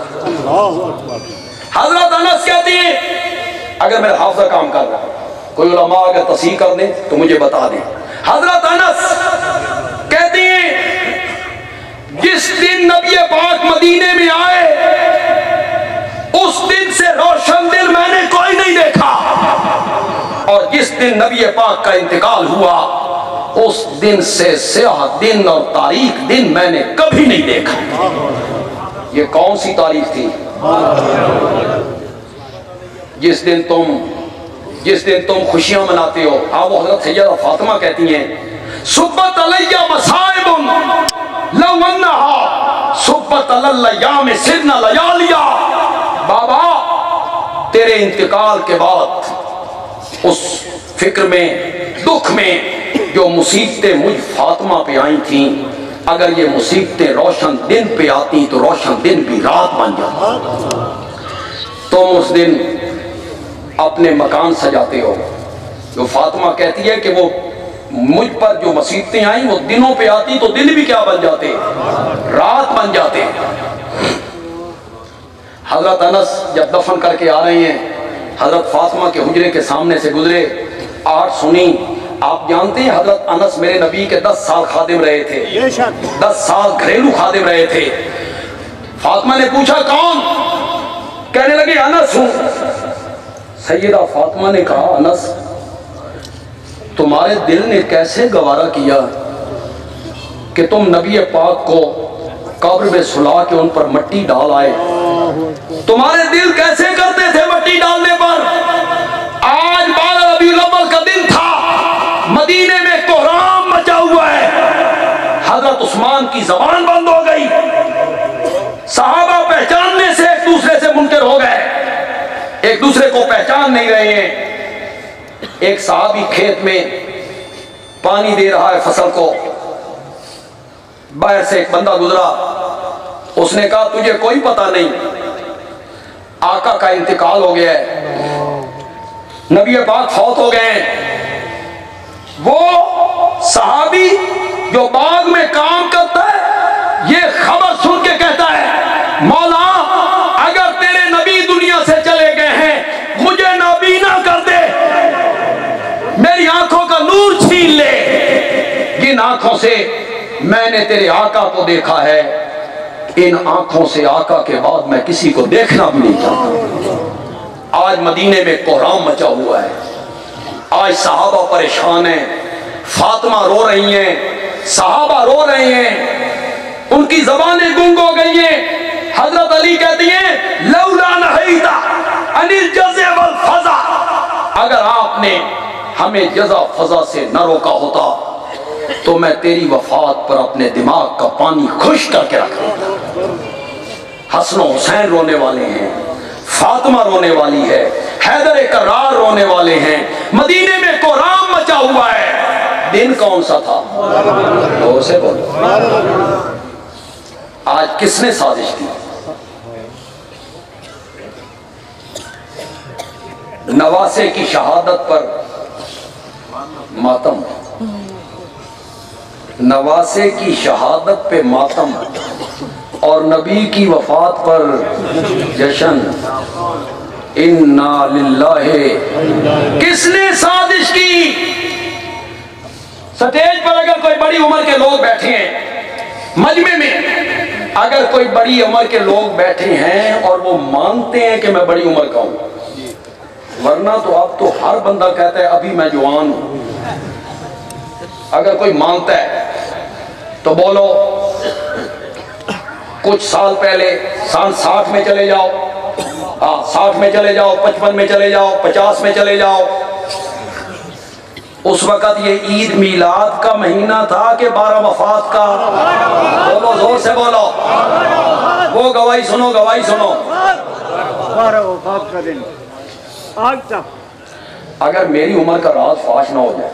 हजरत अनस कहते हैं, अगर मेरा हाफिज़ा काम कर रहा है, कोई उलमा अगर तस्हीह कर दे तो मुझे बता दें। हजरत अनस कहते हैं जिस दिन नबी पाक मदीने में आए उस दिन से रोशन दिल मैंने कोई नहीं देखा, और जिस दिन नबी पाक का इंतकाल हुआ उस दिन से स्याह दिन और तारीख दिन मैंने कभी नहीं देखा। ये कौन सी तारीख थी? जिस दिन तुम खुशियां मनाते हो। हाँ, वो हजरत सैयदा फातिमा कहती हैं, सुब्बत अलैया मसाइबुन लौ अन्नहा सुब्बत अलैयाम सिरना लयालिया। बाबा, तेरे इंतकाल के बाद उस फिक्र में, दुख में जो मुसीबतें मुझ फातिमा पे आई थी, अगर ये मुसीबतें रोशन दिन पे आती तो रोशन दिन भी रात बन जाता। तुम उस दिन अपने मकान सजाते हो। जो फातिमा कहती है कि वो मुझ पर जो मुसीबतें आई वो दिनों पे आती तो दिन भी क्या बन जाते? रात बन जाते। हजरत अनस जब दफन करके आ रहे हैं, हजरत फातिमा के हुजरे के सामने से गुजरे, आठ सुनी। आप जानते हैं हजरत अनस मेरे नबी के 10 साल खादिम रहे थे, 10 साल घरेलू खादिम रहे थे। फातिमा ने पूछा कौन? कहने लगे अनस हूं। सैयदा फातिमा ने कहा, अनस तुम्हारे दिल ने कैसे गवारा किया कि तुम नबी पाक को कब्र में सुला के उन पर मट्टी डाल आए? तुम्हारे दिल कैसे करते थे मट्टी डालने पर? आज 12 रबीउल अव्वल का दिन था, मदीने में कोहराम मचा हुआ है। हजरत उस्मान की जबान बंद हो गई, सहाबा पहचानने से एक दूसरे से मुनकर हो गए, एक दूसरे को पहचान नहीं रहे हैं। एक सहाबी खेत में पानी दे रहा है फसल को, बाहर से एक बंदा गुजरा, उसने कहा तुझे कोई पता नहीं आका का इंतकाल हो गया है, नबी पाक फौत हो गए। वो सहाबी जो बाग में काम करता है ये खबर सुन के कहता है, मौला अगर तेरे नबी दुनिया से चले गए हैं मुझे नाबीना कर दे, मेरी आंखों का नूर छीन ले। जिन आंखों से मैंने तेरे आका को देखा है, इन आंखों से आका के बाद मैं किसी को देखना भी नहीं चाहता। आज मदीने में कोहराम मचा हुआ है, आज सहाबा परेशान हैं, फातिमा रो रही हैं, सहाबा रो रहे हैं, उनकी जबानें गुंग हो गई हैं। हजरत अली कहती हैं, लौला नहीता अनिल जज़ा वल फज़ा, अगर आपने हमें जज़ा फज़ा से न रोका होता तो मैं तेरी वफात पर अपने दिमाग का पानी खुश करके रख देता। हसन हुसैन रोने वाले हैं, फातिमा रोने वाली है, हैदर करार रोने वाले हैं, मदीने में कोराम मचा हुआ है। दिन कौन सा था? तो से बोलो, आज किसने साजिश की? नवासे की शहादत पर मातम, नवासे की शहादत पे मातम और नबी की वफात पर जश्न। इन्ना लिल्लाहि। किसने साजिश की? स्टेज पर अगर कोई बड़ी उम्र के लोग बैठे हैं, मजमे में अगर कोई बड़ी उम्र के लोग बैठे हैं और वो मानते हैं कि मैं बड़ी उम्र का हूं, वरना तो अब तो हर बंदा कहता है अभी मैं जवान हूं। अगर कोई मानता है तो बोलो, कुछ साल पहले सन 60 में चले जाओ, 60 में चले जाओ, 55 में चले जाओ, 50 में चले जाओ। उस वक्त ये ईद मिलाद का महीना था कि 12 वफात का? बोलो, जोर से बोलो। वो गवाही सुनो, गवाही सुनो। 12 वफात का दिन आज तक। अगर मेरी उम्र का राज फाश ना हो जाए,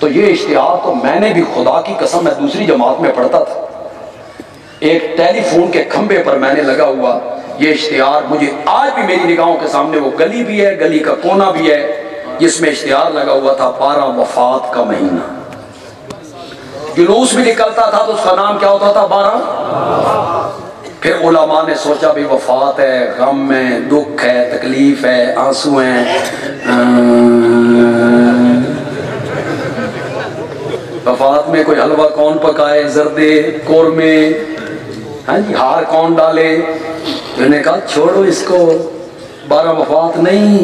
तो ये इश्तिहार तो मैंने भी, खुदा की कसम, मैं दूसरी जमात में पढ़ता था, एक टेलीफोन के खंबे पर मैंने लगा हुआ ये इश्तिहार, मुझे आज भी मेरी निगाहों के सामने वो गली भी है, गली का कोना भी है, जिसमें इश्तिहार लगा हुआ था 12 वफात का महीना। जुलूस भी निकलता था तो उसका नाम क्या होता था? 12। फिर उलमा ने सोचा भी वफात है, गम है, दुख है, तकलीफ है, आंसू हैं, वफात में कोई हलवा कौन पकाए, जर्दे कोरमे, हाँ जी, हार कौन डाले। मैंने कहा छोड़ो इसको, 12 वफात नहीं,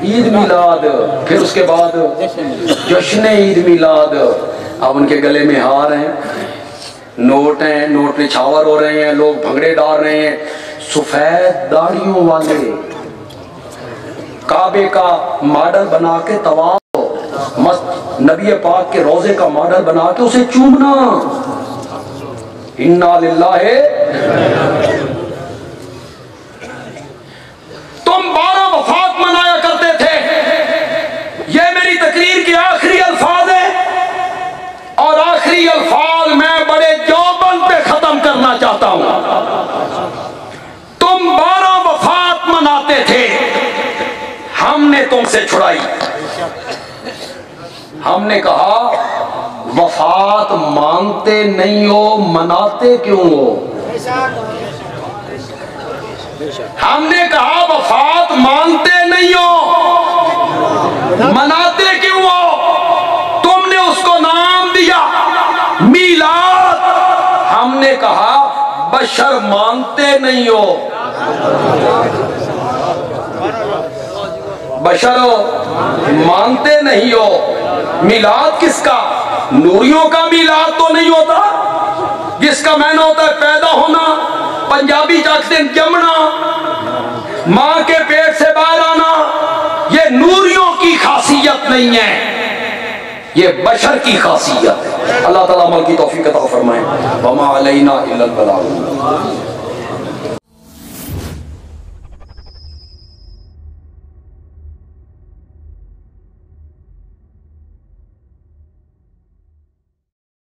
ईद मिलाद। फिर उसके बाद जश्न ईद मिलाद। अब उनके गले में हार हैं, नोट हैं, नोट निछावर हो रहे हैं, लोग भंगड़े डाल रहे हैं, सफेद दाढ़ियों वाले, काबे का मॉडल बना के तवाफ, मस्त नबी पाक के रोजे का मॉडल बना के उसे चूमना। इन्ना लिल्लाहि। तुम 12 वफात मनाया करते थे। ये मेरी तकरीर के आखिरी अल्फाज है, और आखिरी अल्फाज मैं बड़े जोबन पे खत्म करना चाहता हूं। तुम 12 वफात मनाते थे, हमने तुमसे छुड़ाई। हमने कहा वफात मानते नहीं हो, मनाते क्यों हो? हमने कहा वफात मानते नहीं हो, मनाते क्यों हो? तुमने उसको नाम दिया मीलाद। हमने कहा बशर मानते नहीं हो, बशर मानते नहीं हो। मिलाद किसका? नूरियों का मिलाद तो नहीं होता, जिसका मैंने होता है पैदा होना, पंजाबी जागते जमना, मां के पेट से बाहर आना। ये नूरियों की खासियत नहीं है, ये बशर की खासियत है। अल्लाह ताला अमल की तौफीक अता फरमाए। वमा अलैना इल्लल बलाग।